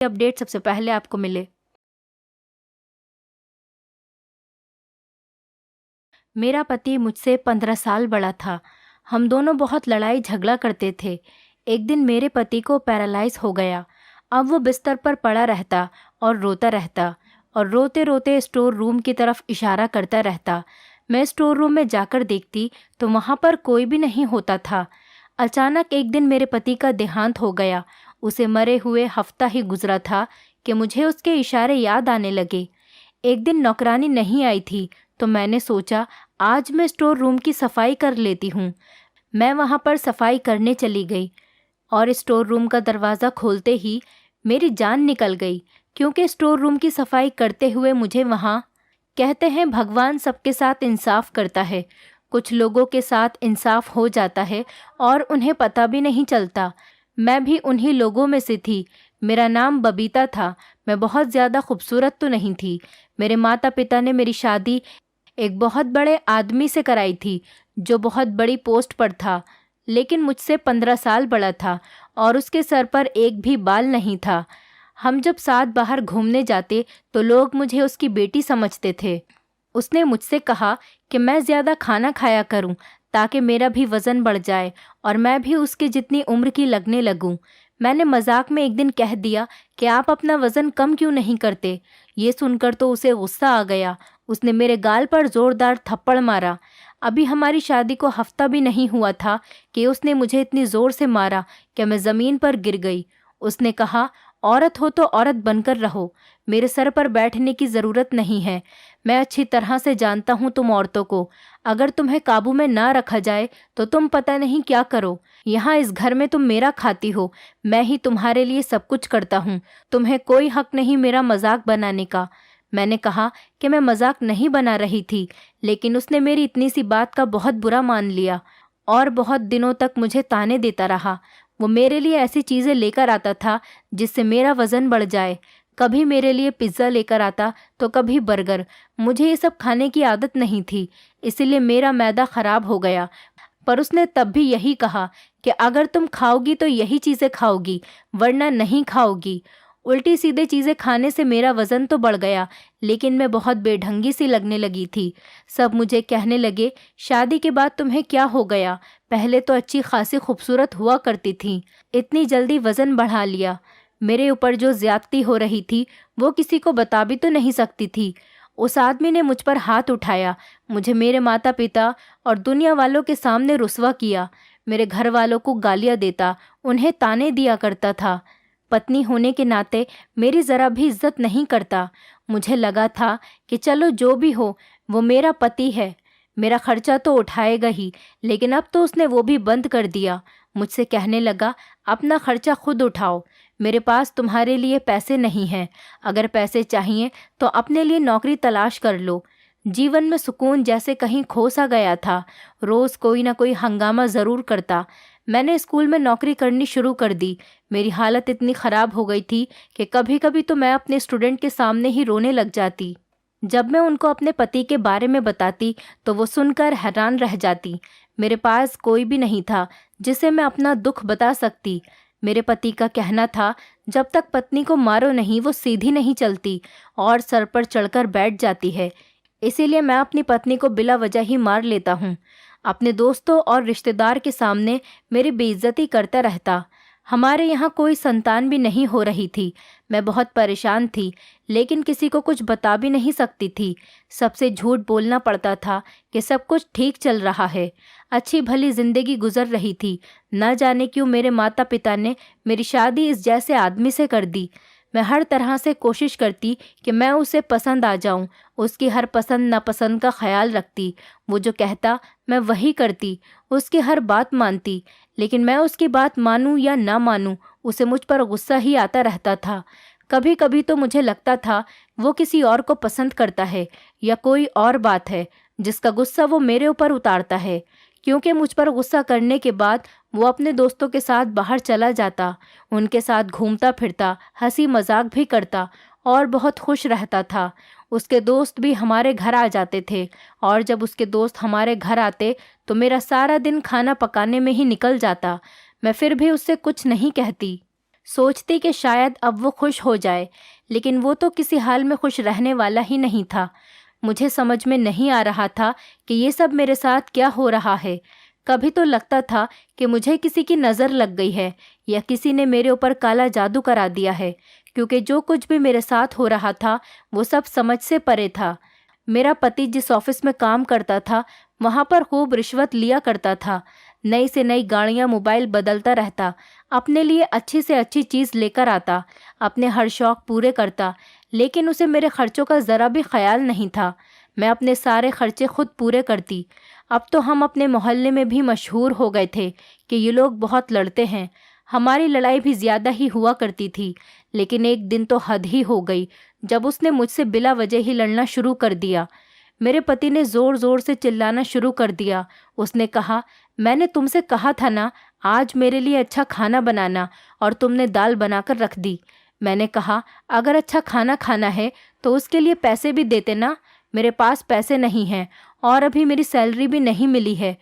Update सबसे पहले आपको मिले। मेरा पति मुझसे 15 साल बड़ा था। हम दोनों बहुत लड़ाई झगड़ा करते थे। एक दिन मेरे पति को पैरालाइज हो गया। अब वो बिस्तर पर पड़ा रहता और रोता रहता और रोते रोते स्टोर रूम की तरफ इशारा करता रहता। मैं स्टोर रूम में जाकर देखती तो वहाँ पर कोई भी नहीं होता था। अचानक एक दिन मेरे पति का देहांत हो गया। उसे मरे हुए हफ्ता ही गुजरा था कि मुझे उसके इशारे याद आने लगे। एक दिन नौकरानी नहीं आई थी तो मैंने सोचा आज मैं स्टोर रूम की सफाई कर लेती हूँ। मैं वहाँ पर सफाई करने चली गई और स्टोर रूम का दरवाज़ा खोलते ही मेरी जान निकल गई, क्योंकि स्टोर रूम की सफाई करते हुए मुझे वहाँ, कहते हैं भगवान सबके साथ इंसाफ करता है। कुछ लोगों के साथ इंसाफ हो जाता है और उन्हें पता भी नहीं चलता। मैं भी उन्हीं लोगों में से थी। मेरा नाम बबीता था। मैं बहुत ज़्यादा खूबसूरत तो नहीं थी। मेरे माता पिता ने मेरी शादी एक बहुत बड़े आदमी से कराई थी जो बहुत बड़ी पोस्ट पर था, लेकिन मुझसे 15 साल बड़ा था और उसके सर पर एक भी बाल नहीं था। हम जब साथ बाहर घूमने जाते तो लोग मुझे उसकी बेटी समझते थे। उसने मुझसे कहा कि मैं ज़्यादा खाना खाया करूं ताकि मेरा भी वज़न बढ़ जाए और मैं भी उसके जितनी उम्र की लगने लगूं। मैंने मजाक में एक दिन कह दिया कि आप अपना वज़न कम क्यों नहीं करते। ये सुनकर तो उसे गुस्सा आ गया। उसने मेरे गाल पर ज़ोरदार थप्पड़ मारा। अभी हमारी शादी को हफ्ता भी नहीं हुआ था कि उसने मुझे इतनी ज़ोर से मारा कि मैं ज़मीन पर गिर गई। उसने कहा, औरत हो तो औरत बनकर रहो, मेरे सर पर बैठने की ज़रूरत नहीं है। मैं अच्छी तरह से जानता हूँ तुम औरतों को। अगर तुम्हें काबू में ना रखा जाए तो तुम पता नहीं क्या करो। यहाँ इस घर में तुम मेरा खाती हो, मैं ही तुम्हारे लिए सब कुछ करता हूँ। तुम्हें कोई हक नहीं मेरा मजाक बनाने का। मैंने कहा कि मैं मजाक नहीं बना रही थी, लेकिन उसने मेरी इतनी सी बात का बहुत बुरा मान लिया और बहुत दिनों तक मुझे ताने देता रहा। वो मेरे लिए ऐसी चीज़ें लेकर आता था जिससे मेरा वज़न बढ़ जाए। कभी मेरे लिए पिज़्ज़ा लेकर आता तो कभी बर्गर। मुझे ये सब खाने की आदत नहीं थी, इसीलिए मेरा मैदा ख़राब हो गया। पर उसने तब भी यही कहा कि अगर तुम खाओगी तो यही चीज़ें खाओगी, वरना नहीं खाओगी। उल्टी सीधे चीज़ें खाने से मेरा वज़न तो बढ़ गया, लेकिन मैं बहुत बेढंगी सी लगने लगी थी। सब मुझे कहने लगे, शादी के बाद तुम्हें क्या हो गया? पहले तो अच्छी खासी खूबसूरत हुआ करती थी, इतनी जल्दी वज़न बढ़ा लिया। मेरे ऊपर जो ज्यादती हो रही थी वो किसी को बता भी तो नहीं सकती थी। उस आदमी ने मुझ पर हाथ उठाया, मुझे मेरे माता पिता और दुनिया वालों के सामने रुस्वा किया। मेरे घर वालों को गालियां देता, उन्हें ताने दिया करता था। पत्नी होने के नाते मेरी ज़रा भी इज्जत नहीं करता। मुझे लगा था कि चलो जो भी हो, वो मेरा पति है, मेरा खर्चा तो उठाएगा ही, लेकिन अब तो उसने वो भी बंद कर दिया। मुझसे कहने लगा, अपना खर्चा खुद उठाओ, मेरे पास तुम्हारे लिए पैसे नहीं हैं। अगर पैसे चाहिए तो अपने लिए नौकरी तलाश कर लो। जीवन में सुकून जैसे कहीं खो सा गया था। रोज़ कोई ना कोई हंगामा ज़रूर करता। मैंने स्कूल में नौकरी करनी शुरू कर दी। मेरी हालत इतनी ख़राब हो गई थी कि कभी कभी तो मैं अपने स्टूडेंट के सामने ही रोने लग जाती। जब मैं उनको अपने पति के बारे में बताती तो वो सुनकर हैरान रह जाती। मेरे पास कोई भी नहीं था जिसे मैं अपना दुख बता सकती। मेरे पति का कहना था, जब तक पत्नी को मारो नहीं वो सीधी नहीं चलती और सर पर चढ़कर बैठ जाती है। इसीलिए मैं अपनी पत्नी को बिला वजह ही मार लेता हूँ। अपने दोस्तों और रिश्तेदार के सामने मेरी बेइज्जती करता रहता। हमारे यहाँ कोई संतान भी नहीं हो रही थी। मैं बहुत परेशान थी, लेकिन किसी को कुछ बता भी नहीं सकती थी। सबसे झूठ बोलना पड़ता था कि सब कुछ ठीक चल रहा है, अच्छी भली जिंदगी गुजर रही थी। न जाने क्यों मेरे माता पिता ने मेरी शादी इस जैसे आदमी से कर दी। मैं हर तरह से कोशिश करती कि मैं उसे पसंद आ जाऊं, उसकी हर पसंद नापसंद का ख्याल रखती। वो जो कहता मैं वही करती, उसकी हर बात मानती। लेकिन मैं उसकी बात मानूं या ना मानूं, उसे मुझ पर गुस्सा ही आता रहता था। कभी कभी तो मुझे लगता था वो किसी और को पसंद करता है या कोई और बात है जिसका गुस्सा वो मेरे ऊपर उतारता है। क्योंकि मुझ पर गुस्सा करने के बाद वो अपने दोस्तों के साथ बाहर चला जाता, उनके साथ घूमता फिरता, हंसी मजाक भी करता और बहुत खुश रहता था। उसके दोस्त भी हमारे घर आ जाते थे और जब उसके दोस्त हमारे घर आते तो मेरा सारा दिन खाना पकाने में ही निकल जाता। मैं फिर भी उससे कुछ नहीं कहती। सोचती कि शायद अब वो खुश हो जाए, लेकिन वो तो किसी हाल में खुश रहने वाला ही नहीं था। मुझे समझ में नहीं आ रहा था कि ये सब मेरे साथ क्या हो रहा है। कभी तो लगता था कि मुझे किसी की नज़र लग गई है या किसी ने मेरे ऊपर काला जादू करा दिया है, क्योंकि जो कुछ भी मेरे साथ हो रहा था वो सब समझ से परे था। मेरा पति जिस ऑफिस में काम करता था वहाँ पर खूब रिश्वत लिया करता था। नई से नई गाड़ियाँ, मोबाइल बदलता रहता, अपने लिए अच्छी से अच्छी चीज़ लेकर आता, अपने हर शौक़ पूरे करता, लेकिन उसे मेरे खर्चों का ज़रा भी ख्याल नहीं था। मैं अपने सारे खर्चे खुद पूरे करती। अब तो हम अपने मोहल्ले में भी मशहूर हो गए थे कि ये लोग बहुत लड़ते हैं। हमारी लड़ाई भी ज़्यादा ही हुआ करती थी, लेकिन एक दिन तो हद ही हो गई जब उसने मुझसे बिला वजह ही लड़ना शुरू कर दिया। मेरे पति ने ज़ोर ज़ोर से चिल्लाना शुरू कर दिया। उसने कहा, मैंने तुमसे कहा था ना आज मेरे लिए अच्छा खाना बनाना, और तुमने दाल बनाकर रख दी। मैंने कहा, अगर अच्छा खाना खाना है तो उसके लिए पैसे भी देते ना। मेरे पास पैसे नहीं हैं और अभी मेरी सैलरी भी नहीं मिली है।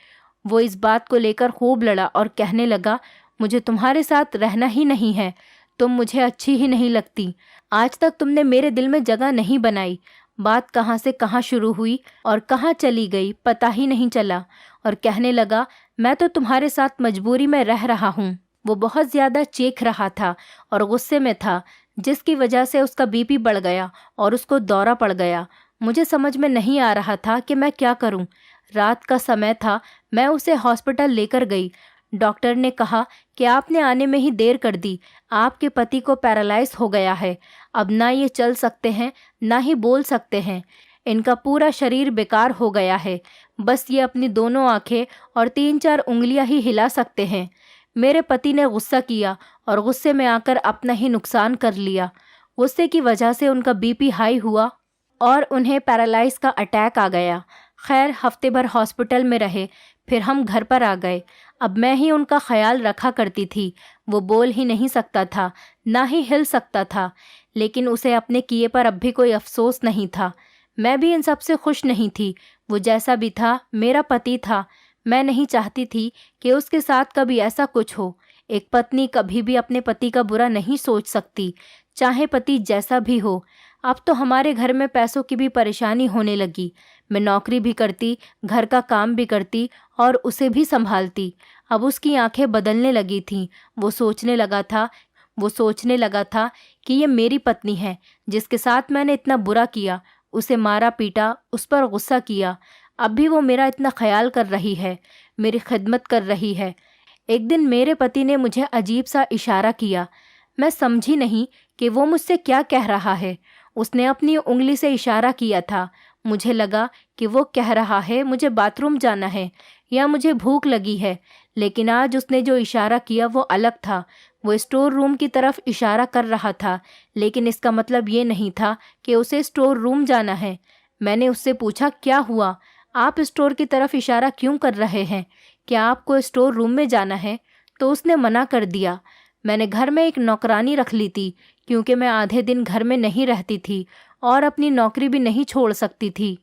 वो इस बात को लेकर खूब लड़ा और कहने लगा, मुझे तुम्हारे साथ रहना ही नहीं है, तुम मुझे अच्छी ही नहीं लगती। आज तक तुमने मेरे दिल में जगह नहीं बनाई। बात कहाँ से कहाँ शुरू हुई और कहाँ चली गई पता ही नहीं चला। और कहने लगा, मैं तो तुम्हारे साथ मजबूरी में रह रहा हूँ। वो बहुत ज़्यादा चीख रहा था और गुस्से में था, जिसकी वजह से उसका बीपी बढ़ गया और उसको दौरा पड़ गया। मुझे समझ में नहीं आ रहा था कि मैं क्या करूं। रात का समय था। मैं उसे हॉस्पिटल लेकर गई। डॉक्टर ने कहा कि आपने आने में ही देर कर दी। आपके पति को पैरालाइज हो गया है। अब ना ये चल सकते हैं ना ही बोल सकते हैं। इनका पूरा शरीर बेकार हो गया है। बस ये अपनी दोनों आंखें और 3-4 उंगलियां ही हिला सकते हैं। मेरे पति ने गुस्सा किया और गुस्से में आकर अपना ही नुकसान कर लिया। गुस्से की वजह से उनका बीपी हाई हुआ और उन्हें पैरालाइज का अटैक आ गया। खैर, हफ्ते भर हॉस्पिटल में रहे, फिर हम घर पर आ गए। अब मैं ही उनका ख्याल रखा करती थी। वो बोल ही नहीं सकता था, ना ही हिल सकता था, लेकिन उसे अपने किए पर अब भी कोई अफसोस नहीं था। मैं भी इन सब से खुश नहीं थी। वो जैसा भी था मेरा पति था। मैं नहीं चाहती थी कि उसके साथ कभी ऐसा कुछ हो। एक पत्नी कभी भी अपने पति का बुरा नहीं सोच सकती, चाहे पति जैसा भी हो। अब तो हमारे घर में पैसों की भी परेशानी होने लगी। मैं नौकरी भी करती, घर का काम भी करती और उसे भी संभालती। अब उसकी आंखें बदलने लगी थीं। वो सोचने लगा था कि ये मेरी पत्नी है जिसके साथ मैंने इतना बुरा किया, उसे मारा पीटा, उस पर गुस्सा किया। अब भी वो मेरा इतना ख्याल कर रही है, मेरी खिदमत कर रही है। एक दिन मेरे पति ने मुझे अजीब सा इशारा किया। मैं समझी नहीं कि वो मुझसे क्या कह रहा है। उसने अपनी उंगली से इशारा किया था। मुझे लगा कि वो कह रहा है मुझे बाथरूम जाना है या मुझे भूख लगी है, लेकिन आज उसने जो इशारा किया वो अलग था। वो स्टोर रूम की तरफ इशारा कर रहा था, लेकिन इसका मतलब ये नहीं था कि उसे स्टोर रूम जाना है। मैंने उससे पूछा, क्या हुआ? आप स्टोर की तरफ इशारा क्यों कर रहे हैं? क्या आपको स्टोर रूम में जाना है? तो उसने मना कर दिया। मैंने घर में एक नौकरानी रख ली थी, क्योंकि मैं आधे दिन घर में नहीं रहती थी और अपनी नौकरी भी नहीं छोड़ सकती थी।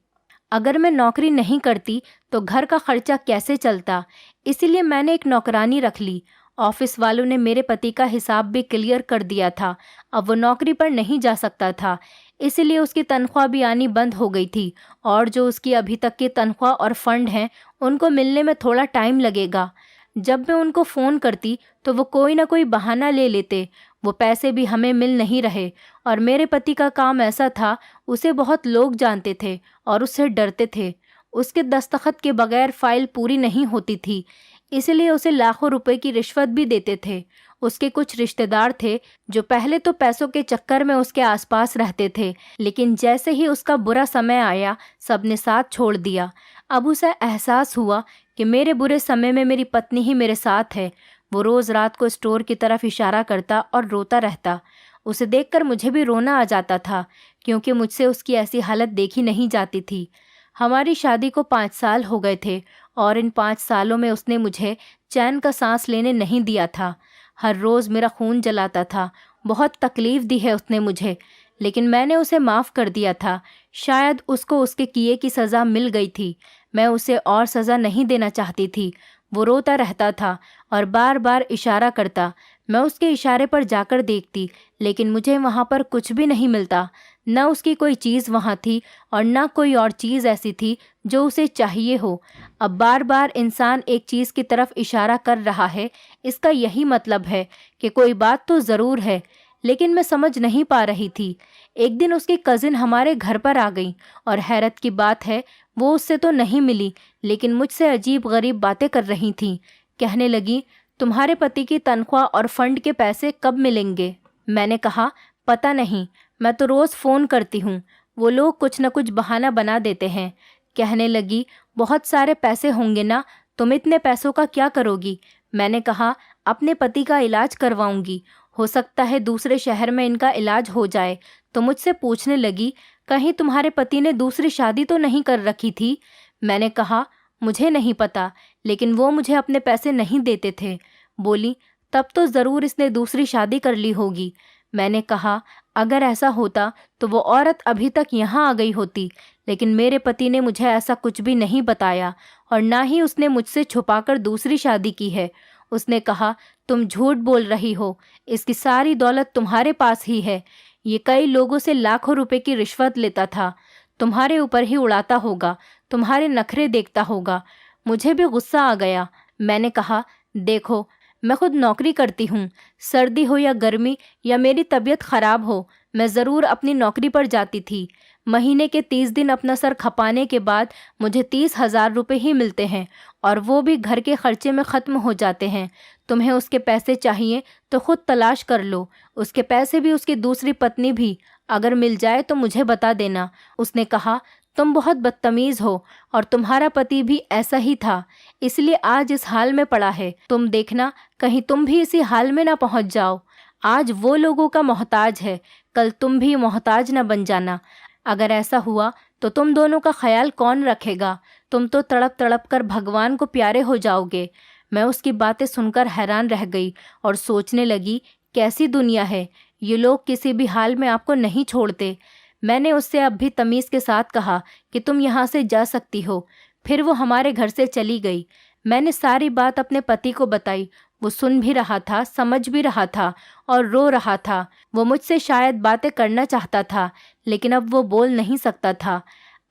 अगर मैं नौकरी नहीं करती तो घर का खर्चा कैसे चलता? इसीलिए मैंने एक नौकरानी रख ली। ऑफिस वालों ने मेरे पति का हिसाब भी क्लियर कर दिया था। अब वो नौकरी पर नहीं जा सकता था, इसीलिए उसकी तनख्वाह भी आनी बंद हो गई थी, और जो उसकी अभी तक की तनख्वाह और फंड हैं उनको मिलने में थोड़ा टाइम लगेगा। जब मैं उनको फ़ोन करती तो वो कोई ना कोई बहाना ले लेते। वो पैसे भी हमें मिल नहीं रहे, और मेरे पति का काम ऐसा था, उसे बहुत लोग जानते थे और उससे डरते थे। उसके दस्तखत के बगैर फाइल पूरी नहीं होती थी, इसलिए उसे लाखों रुपए की रिश्वत भी देते थे। उसके कुछ रिश्तेदार थे जो पहले तो पैसों के चक्कर में उसके आसपास रहते थे, लेकिन जैसे ही उसका बुरा समय आया सबने साथ छोड़ दिया। अब उसे एहसास हुआ कि मेरे बुरे समय में मेरी पत्नी ही मेरे साथ है। वो रोज़ रात को स्टोर की तरफ इशारा करता और रोता रहता। उसे देखकर मुझे भी रोना आ जाता था, क्योंकि मुझसे उसकी ऐसी हालत देखी नहीं जाती थी। हमारी शादी को 5 साल हो गए थे और इन 5 सालों में उसने मुझे चैन का सांस लेने नहीं दिया था। हर रोज़ मेरा खून जलाता था। बहुत तकलीफ़ दी है उसने मुझे, लेकिन मैंने उसे माफ़ कर दिया था। शायद उसको उसके किए की सज़ा मिल गई थी। मैं उसे और सज़ा नहीं देना चाहती थी। वो रोता रहता था और बार बार इशारा करता। मैं उसके इशारे पर जाकर देखती, लेकिन मुझे वहाँ पर कुछ भी नहीं मिलता। न उसकी कोई चीज़ वहाँ थी और न कोई और चीज़ ऐसी थी जो उसे चाहिए हो। अब बार बार इंसान एक चीज़ की तरफ इशारा कर रहा है, इसका यही मतलब है कि कोई बात तो ज़रूर है, लेकिन मैं समझ नहीं पा रही थी। एक दिन उसकी कज़िन हमारे घर पर आ गई और हैरत की बात है, वो उससे तो नहीं मिली, लेकिन मुझसे अजीब गरीब बातें कर रही थी। कहने लगी, तुम्हारे पति की तनख्वाह और फंड के पैसे कब मिलेंगे? मैंने कहा, पता नहीं, मैं तो रोज़ फ़ोन करती हूँ, वो लोग कुछ न कुछ बहाना बना देते हैं। कहने लगी, बहुत सारे पैसे होंगे ना, तुम इतने पैसों का क्या करोगी? मैंने कहा, अपने पति का इलाज करवाऊंगी, हो सकता है दूसरे शहर में इनका इलाज हो जाए। तो मुझसे पूछने लगी, कहीं तुम्हारे पति ने दूसरी शादी तो नहीं कर रखी थी? मैंने कहा, मुझे नहीं पता, लेकिन वो मुझे अपने पैसे नहीं देते थे। बोली, तब तो ज़रूर इसने दूसरी शादी कर ली होगी। मैंने कहा, अगर ऐसा होता तो वो औरत अभी तक यहाँ आ गई होती, लेकिन मेरे पति ने मुझे ऐसा कुछ भी नहीं बताया और ना ही उसने मुझसे छुपाकर दूसरी शादी की है। उसने कहा, तुम झूठ बोल रही हो, इसकी सारी दौलत तुम्हारे पास ही है। ये कई लोगों से लाखों रुपए की रिश्वत लेता था, तुम्हारे ऊपर ही उड़ाता होगा, तुम्हारे नखरे देखता होगा। मुझे भी गुस्सा आ गया। मैंने कहा, देखो, मैं खुद नौकरी करती हूँ, सर्दी हो या गर्मी या मेरी तबीयत ख़राब हो, मैं ज़रूर अपनी नौकरी पर जाती थी। महीने के 30 दिन अपना सर खपाने के बाद मुझे 30,000 रुपये ही मिलते हैं और वो भी घर के खर्चे में ख़त्म हो जाते हैं। तुम्हें उसके पैसे चाहिए तो खुद तलाश कर लो, उसके पैसे भी उसकी दूसरी पत्नी भी, अगर मिल जाए तो मुझे बता देना। उसने कहा, तुम बहुत बदतमीज़ हो और तुम्हारा पति भी ऐसा ही था, इसलिए आज इस हाल में पड़ा है। तुम देखना कहीं तुम भी इसी हाल में ना पहुंच जाओ। आज वो लोगों का मोहताज है, कल तुम भी मोहताज ना बन जाना। अगर ऐसा हुआ तो तुम दोनों का ख्याल कौन रखेगा? तुम तो तड़प तड़प कर भगवान को प्यारे हो जाओगे। मैं उसकी बातें सुनकर हैरान रह गई और सोचने लगी, कैसी दुनिया है, ये लोग किसी भी हाल में आपको नहीं छोड़ते। मैंने उससे अब भी तमीज़ के साथ कहा कि तुम यहाँ से जा सकती हो। फिर वो हमारे घर से चली गई। मैंने सारी बात अपने पति को बताई। वो सुन भी रहा था, समझ भी रहा था और रो रहा था। वो मुझसे शायद बातें करना चाहता था, लेकिन अब वो बोल नहीं सकता था।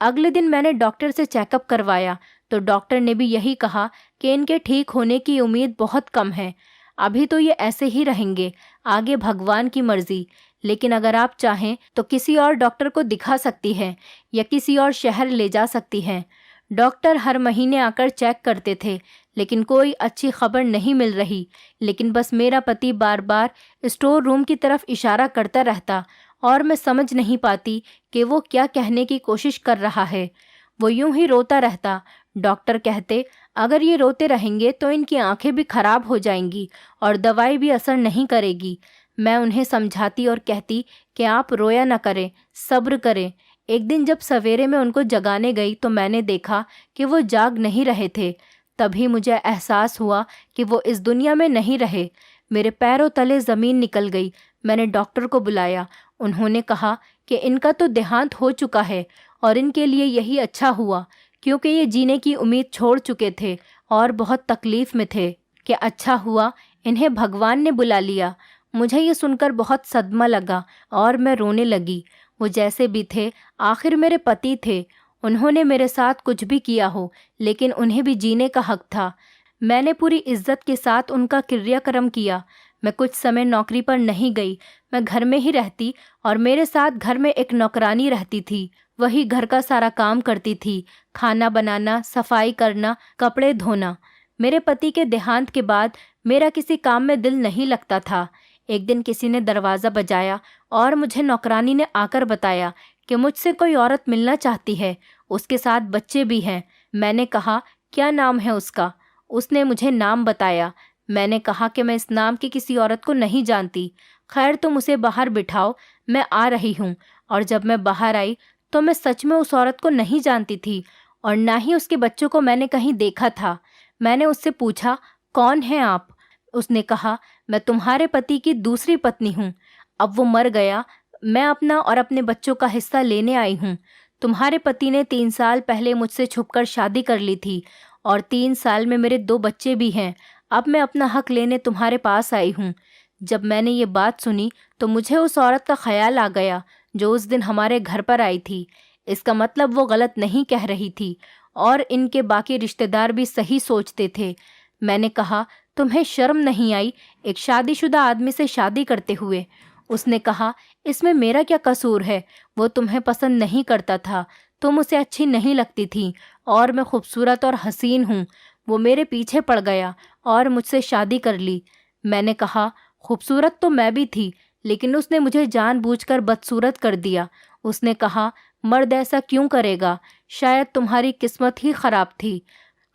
अगले दिन मैंने डॉक्टर से चेकअप करवाया तो डॉक्टर ने भी यही कहा कि इनके ठीक होने की उम्मीद बहुत कम है। अभी तो ये ऐसे ही रहेंगे, आगे भगवान की मर्जी। लेकिन अगर आप चाहें तो किसी और डॉक्टर को दिखा सकती हैं या किसी और शहर ले जा सकती हैं। डॉक्टर हर महीने आकर चेक करते थे, लेकिन कोई अच्छी खबर नहीं मिल रही। लेकिन बस मेरा पति बार बार स्टोर रूम की तरफ इशारा करता रहता और मैं समझ नहीं पाती कि वो क्या कहने की कोशिश कर रहा है। वो यूं ही रोता रहता। डॉक्टर कहते, अगर ये रोते रहेंगे तो इनकी आंखें भी खराब हो जाएंगी और दवाई भी असर नहीं करेगी। मैं उन्हें समझाती और कहती कि आप रोया न करें, सब्र करें। एक दिन जब सवेरे में उनको जगाने गई तो मैंने देखा कि वो जाग नहीं रहे थे। तभी मुझे एहसास हुआ कि वो इस दुनिया में नहीं रहे। मेरे पैरों तले ज़मीन निकल गई। मैंने डॉक्टर को बुलाया। उन्होंने कहा कि इनका तो देहांत हो चुका है और इनके लिए यही अच्छा हुआ, क्योंकि ये जीने की उम्मीद छोड़ चुके थे और बहुत तकलीफ़ में थे। कि अच्छा हुआ इन्हें भगवान ने बुला लिया। मुझे ये सुनकर बहुत सदमा लगा और मैं रोने लगी। वो जैसे भी थे, आखिर मेरे पति थे। उन्होंने मेरे साथ कुछ भी किया हो, लेकिन उन्हें भी जीने का हक था। मैंने पूरी इज्जत के साथ उनका क्रियाक्रम किया। मैं कुछ समय नौकरी पर नहीं गई, मैं घर में ही रहती और मेरे साथ घर में एक नौकरानी रहती थी। वही घर का सारा काम करती थी, खाना बनाना, सफाई करना, कपड़े धोना। मेरे पति के देहांत के बाद मेरा किसी काम में दिल नहीं लगता था। एक दिन किसी ने दरवाज़ा बजाया और मुझे नौकरानी ने आकर बताया कि मुझसे कोई औरत मिलना चाहती है, उसके साथ बच्चे भी हैं। मैंने कहा, क्या नाम है उसका? उसने मुझे नाम बताया। मैंने कहा कि मैं इस नाम की किसी औरत को नहीं जानती। खैर, तुम उसे बाहर बिठाओ, मैं आ रही हूँ। और जब मैं बाहर आई तो मैं सच में उस औरत को नहीं जानती थी और ना ही उसके बच्चों को मैंने कहीं देखा था। मैंने उससे पूछा, कौन हैं आप? उसने कहा, मैं तुम्हारे पति की दूसरी पत्नी हूँ। अब वो मर गया, मैं अपना और अपने बच्चों का हिस्सा लेने आई हूँ। तुम्हारे पति ने 3 साल पहले मुझसे छुपकर शादी कर ली थी और 3 साल में मेरे 2 बच्चे भी हैं। अब मैं अपना हक लेने तुम्हारे पास आई हूँ। जब मैंने ये बात सुनी तो मुझे उस औरत का ख्याल आ गया जो उस दिन हमारे घर पर आई थी। इसका मतलब वो गलत नहीं कह रही थी और इनके बाकी रिश्तेदार भी सही सोचते थे। मैंने कहा, तुम्हें शर्म नहीं आई एक शादीशुदा आदमी से शादी करते हुए? उसने कहा, इसमें मेरा क्या कसूर है? वो तुम्हें पसंद नहीं करता था, तुम उसे अच्छी नहीं लगती थी और मैं खूबसूरत और हसीन हूँ। वो मेरे पीछे पड़ गया और मुझसे शादी कर ली। मैंने कहा, खूबसूरत तो मैं भी थी, लेकिन उसने मुझे जानबूझकर बदसूरत कर दिया। उसने कहा, मर्द ऐसा क्यों करेगा? शायद तुम्हारी किस्मत ही खराब थी।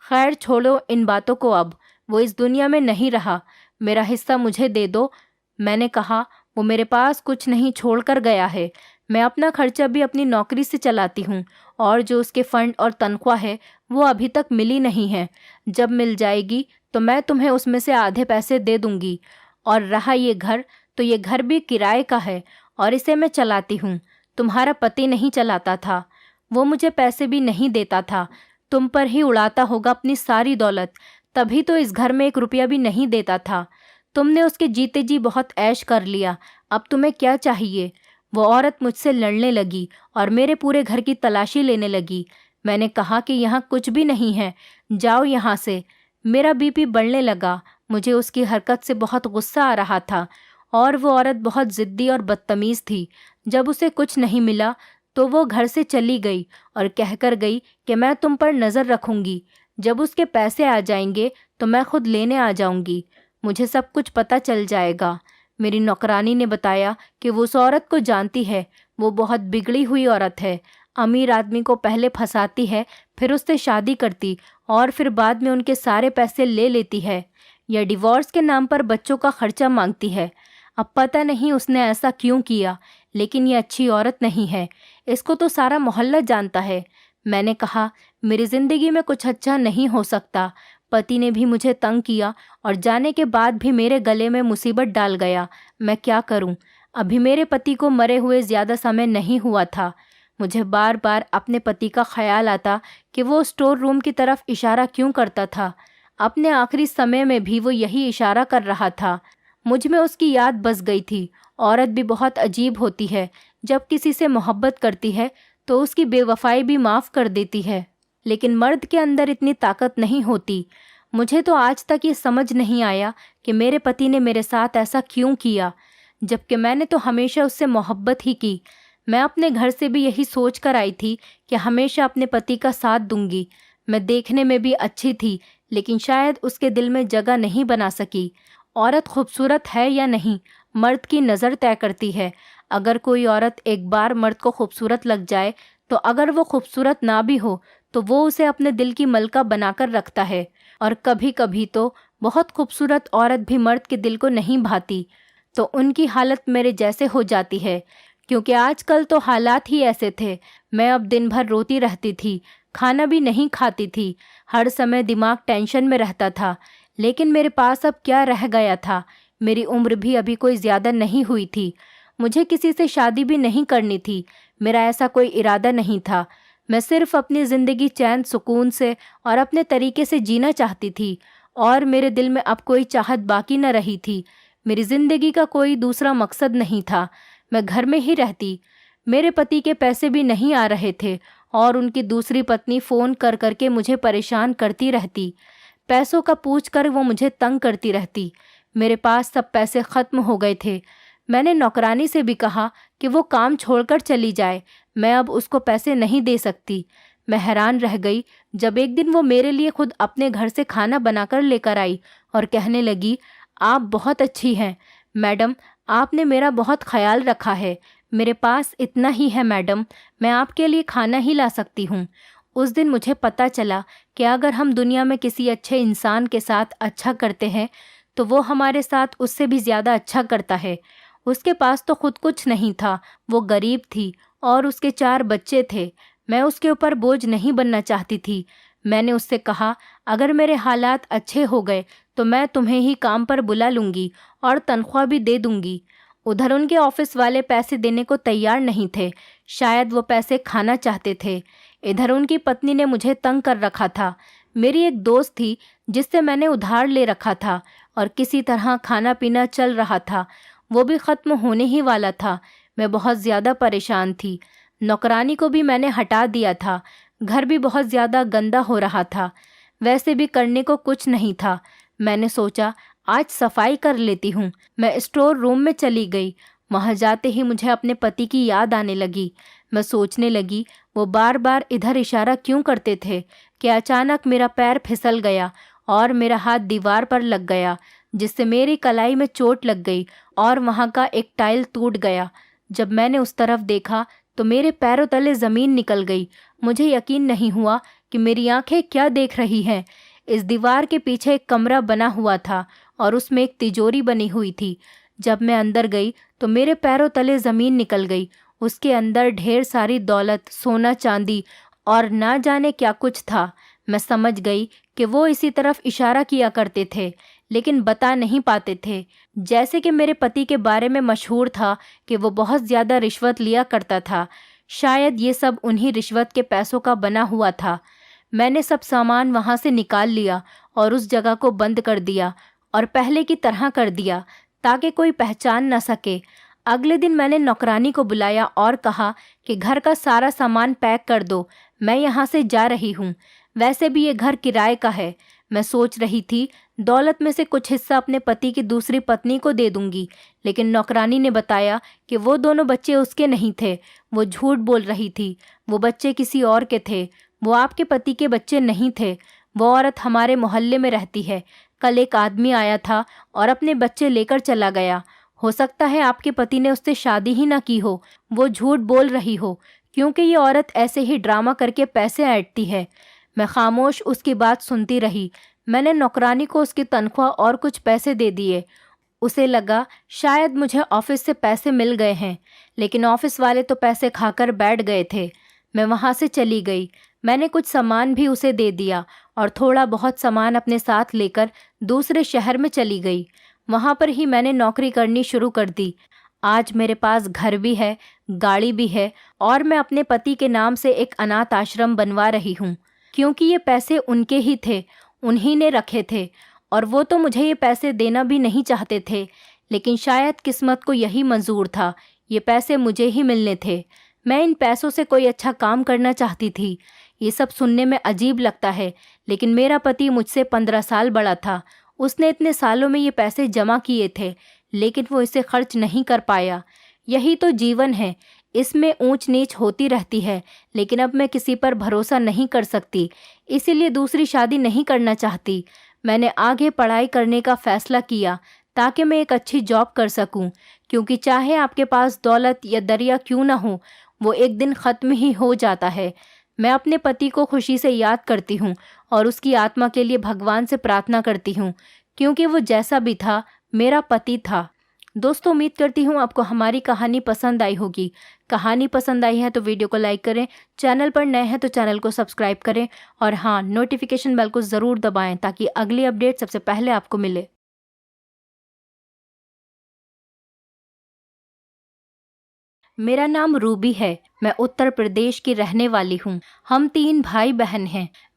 खैर छोड़ो इन बातों को अब। वो इस दुनिया में नहीं रहा, मेरा हिस्सा मुझे दे दो। मैंने कहा, वो मेरे पास कुछ नहीं छोड़कर गया है। मैं अपना खर्चा भी अपनी नौकरी से चलाती हूँ और जो उसके फंड और तनख्वाह है वो अभी तक मिली नहीं है। जब मिल जाएगी तो मैं तुम्हें उसमें से आधे पैसे दे दूंगी। और रहा ये घर, तो ये घर भी किराए का है और इसे मैं चलाती हूँ। तुम्हारा पति नहीं चलाता था, वो मुझे पैसे भी नहीं देता था। तुम पर ही उड़ाता होगा अपनी सारी दौलत, तभी तो इस घर में 1 रुपया भी नहीं देता था। तुमने उसके जीते जी बहुत ऐश कर लिया, अब तुम्हें क्या चाहिए? वो औरत मुझसे लड़ने लगी और मेरे पूरे घर की तलाशी लेने लगी। मैंने कहा कि यहाँ कुछ भी नहीं है, जाओ यहाँ से। मेरा बीपी बढ़ने लगा। मुझे उसकी हरकत से बहुत गुस्सा आ रहा था और वो औरत बहुत ज़िद्दी और बदतमीज़ थी। जब उसे कुछ नहीं मिला तो वो घर से चली गई और कहकर गई कि मैं तुम पर नज़र रखूंगी। जब उसके पैसे आ जाएंगे तो मैं खुद लेने आ जाऊंगी, मुझे सब कुछ पता चल जाएगा। मेरी नौकरानी ने बताया कि वो उस औरत को जानती है, वो बहुत बिगड़ी हुई औरत है। अमीर आदमी को पहले फंसाती है, फिर उससे शादी करती और फिर बाद में उनके सारे पैसे ले लेती है। यह डिवोर्स के नाम पर बच्चों का खर्चा मांगती है। अब पता नहीं उसने ऐसा क्यों किया, लेकिन ये अच्छी औरत नहीं है, इसको तो सारा मोहल्ला जानता है। मैंने कहा, मेरी ज़िंदगी में कुछ अच्छा नहीं हो सकता। पति ने भी मुझे तंग किया और जाने के बाद भी मेरे गले में मुसीबत डाल गया। मैं क्या करूं? अभी मेरे पति को मरे हुए ज़्यादा समय नहीं हुआ था। मुझे बार बार अपने पति का ख्याल आता कि वो स्टोर रूम की तरफ इशारा क्यों करता था। अपने आखिरी समय में भी वो यही इशारा कर रहा था। मुझ में उसकी याद बस गई थी। औरत भी बहुत अजीब होती है, जब किसी से मोहब्बत करती है तो उसकी बेवफाई भी माफ़ कर देती है, लेकिन मर्द के अंदर इतनी ताकत नहीं होती। मुझे तो आज तक ये समझ नहीं आया कि मेरे पति ने मेरे साथ ऐसा क्यों किया, जबकि मैंने तो हमेशा उससे मोहब्बत ही की। मैं अपने घर से भी यही सोच कर आई थी कि हमेशा अपने पति का साथ दूंगी। मैं देखने में भी अच्छी थी, लेकिन शायद उसके दिल में जगह नहीं बना सकी। औरत खूबसूरत है या नहीं, मर्द की नज़र तय करती है। अगर कोई औरत एक बार मर्द को खूबसूरत लग जाए, तो अगर वो खूबसूरत ना भी हो तो वो उसे अपने दिल की मलका बनाकर रखता है। और कभी कभी तो बहुत खूबसूरत औरत भी मर्द के दिल को नहीं भाती, तो उनकी हालत मेरे जैसे हो जाती है। क्योंकि आजकल तो हालात ही ऐसे थे। मैं अब दिन भर रोती रहती थी, खाना भी नहीं खाती थी, हर समय दिमाग टेंशन में रहता था। लेकिन मेरे पास अब क्या रह गया था? मेरी उम्र भी अभी कोई ज़्यादा नहीं हुई थी। मुझे किसी से शादी भी नहीं करनी थी, मेरा ऐसा कोई इरादा नहीं था। मैं सिर्फ अपनी ज़िंदगी चैन सुकून से और अपने तरीके से जीना चाहती थी और मेरे दिल में अब कोई चाहत बाकी न रही थी। मेरी ज़िंदगी का कोई दूसरा मकसद नहीं था। मैं घर में ही रहती। मेरे पति के पैसे भी नहीं आ रहे थे और उनकी दूसरी पत्नी फ़ोन कर करके मुझे परेशान करती रहती। पैसों का पूछ कर वो मुझे तंग करती रहती। मेरे पास सब पैसे ख़त्म हो गए थे। मैंने नौकरानी से भी कहा कि वो काम छोड़कर चली जाए, मैं अब उसको पैसे नहीं दे सकती। मैं हैरान रह गई जब एक दिन वो मेरे लिए खुद अपने घर से खाना बनाकर लेकर आई और कहने लगी, आप बहुत अच्छी हैं मैडम, आपने मेरा बहुत ख्याल रखा है। मेरे पास इतना ही है मैडम, मैं आपके लिए खाना ही ला सकती हूँ। उस दिन मुझे पता चला कि अगर हम दुनिया में किसी अच्छे इंसान के साथ अच्छा करते हैं तो वो हमारे साथ उससे भी ज़्यादा अच्छा करता है। उसके पास तो खुद कुछ नहीं था, वो गरीब थी और उसके 4 बच्चे थे। मैं उसके ऊपर बोझ नहीं बनना चाहती थी। मैंने उससे कहा, अगर मेरे हालात अच्छे हो गए तो मैं तुम्हें ही काम पर बुला लूँगी और तनख्वाह भी दे दूँगी। उधर उनके ऑफिस वाले पैसे देने को तैयार नहीं थे, शायद वो पैसे खाना चाहते थे। इधर उनकी पत्नी ने मुझे तंग कर रखा था। मेरी एक दोस्त थी जिससे मैंने उधार ले रखा था, और किसी तरह खाना पीना चल रहा था, वो भी ख़त्म होने ही वाला था। मैं बहुत ज़्यादा परेशान थी। नौकरानी को भी मैंने हटा दिया था। घर भी बहुत ज़्यादा गंदा हो रहा था। वैसे भी करने को कुछ नहीं था। मैंने सोचा आज सफाई कर लेती हूँ। मैं स्टोर रूम में चली गई। वहाँ जाते ही मुझे अपने पति की याद आने लगी। मैं सोचने लगी वो बार बार इधर इशारा क्यों करते थे कि अचानक मेरा पैर फिसल गया और मेरा हाथ दीवार पर लग गया, जिससे मेरी कलाई में चोट लग गई और वहाँ का एक टाइल टूट गया। जब मैंने उस तरफ देखा तो मेरे पैरों तले ज़मीन निकल गई। मुझे यकीन नहीं हुआ कि मेरी आंखें क्या देख रही हैं। इस दीवार के पीछे एक कमरा बना हुआ था और उसमें एक तिजोरी बनी हुई थी। जब मैं अंदर गई तो मेरे पैरों तले ज़मीन निकल गई। उसके अंदर ढेर सारी दौलत, सोना चांदी और ना जाने क्या कुछ था। मैं समझ गई कि वो इसी तरफ इशारा किया करते थे, लेकिन बता नहीं पाते थे। जैसे कि मेरे पति के बारे में मशहूर था कि वो बहुत ज़्यादा रिश्वत लिया करता था। शायद ये सब उन्हीं रिश्वत के पैसों का बना हुआ था। मैंने सब सामान वहाँ से निकाल लिया और उस जगह को बंद कर दिया और पहले की तरह कर दिया ताकि कोई पहचान न सके। अगले दिन मैंने नौकरानी को बुलाया और कहा कि घर का सारा सामान पैक कर दो, मैं यहाँ से जा रही हूँ। वैसे भी ये घर किराए का है। मैं सोच रही थी दौलत में से कुछ हिस्सा अपने पति की दूसरी पत्नी को दे दूंगी, लेकिन नौकरानी ने बताया कि वो दोनों बच्चे उसके नहीं थे। वो झूठ बोल रही थी। वो बच्चे किसी और के थे। वो आपके पति के बच्चे नहीं थे। वो औरत हमारे मोहल्ले में रहती है। कल एक आदमी आया था और अपने बच्चे लेकर चला गया। हो सकता है आपके पति ने उससे शादी ही ना की हो। वो झूठ बोल रही हो, क्योंकि ये औरत ऐसे ही ड्रामा करके पैसे ऐंठती है। मैं खामोश उसकी बात सुनती रही। मैंने नौकरानी को उसकी तनख्वाह और कुछ पैसे दे दिए। उसे लगा शायद मुझे ऑफिस से पैसे मिल गए हैं, लेकिन ऑफिस वाले तो पैसे खाकर बैठ गए थे। मैं वहाँ से चली गई। मैंने कुछ सामान भी उसे दे दिया और थोड़ा बहुत सामान अपने साथ लेकर दूसरे शहर में चली गई। वहाँ पर ही मैंने नौकरी करनी शुरू कर दी। आज मेरे पास घर भी है, गाड़ी भी है और मैं अपने पति के नाम से एक अनाथ आश्रम बनवा रही हूँ, क्योंकि ये पैसे उनके ही थे, उन्हीं ने रखे थे और वो तो मुझे ये पैसे देना भी नहीं चाहते थे, लेकिन शायद किस्मत को यही मंजूर था, ये पैसे मुझे ही मिलने थे। मैं इन पैसों से कोई अच्छा काम करना चाहती थी। ये सब सुनने में अजीब लगता है, लेकिन मेरा पति मुझसे 15 साल बड़ा था। उसने इतने सालों में ये पैसे जमा किए थे, लेकिन वो इसे खर्च नहीं कर पाया। यही तो जीवन है, इसमें ऊंच नीच होती रहती है, लेकिन अब मैं किसी पर भरोसा नहीं कर सकती, इसीलिए दूसरी शादी नहीं करना चाहती। मैंने आगे पढ़ाई करने का फैसला किया ताकि मैं एक अच्छी जॉब कर सकूं, क्योंकि चाहे आपके पास दौलत या दरिया क्यों ना हो, वो एक दिन ख़त्म ही हो जाता है। मैं अपने पति को खुशी से याद करती हूँ और उसकी आत्मा के लिए भगवान से प्रार्थना करती हूँ, क्योंकि वो जैसा भी था मेरा पति था। दोस्तों, उम्मीद करती हूँ आपको हमारी कहानी पसंद आई होगी। कहानी पसंद आई है तो वीडियो को लाइक करें, चैनल पर नए हैं तो चैनल को सब्सक्राइब करें और हाँ, नोटिफिकेशन बेल को ज़रूर दबाएं ताकि अगली अपडेट सबसे पहले आपको मिले। मेरा नाम रूबी है। मैं उत्तर प्रदेश की रहने वाली हूँ। हम 3 भाई बहन हैं।